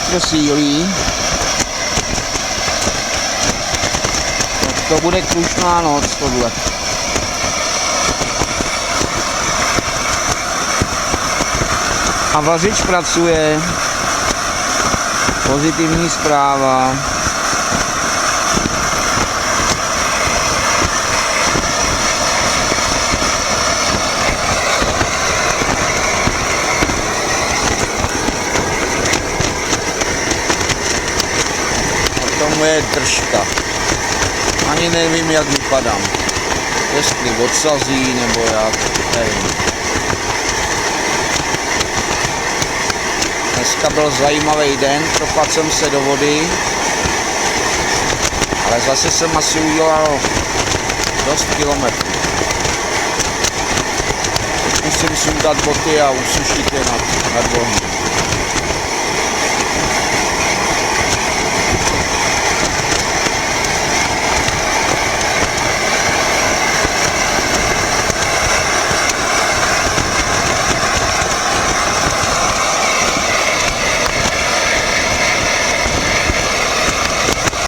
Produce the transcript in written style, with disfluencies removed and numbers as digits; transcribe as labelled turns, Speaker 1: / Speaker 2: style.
Speaker 1: litr sílí. No, to bude krušná noc tohle. A vařič pracuje. Pozitivní zpráva. To moje držka. Ani nevím, jak vypadám. Jestli odsazí nebo jak, nevím. Dneska byl zajímavý den, propadl jsem se do vody, ale zase jsem asi udělal dost kilometrů. Teď musím sundat boty a usušit je nad vohní.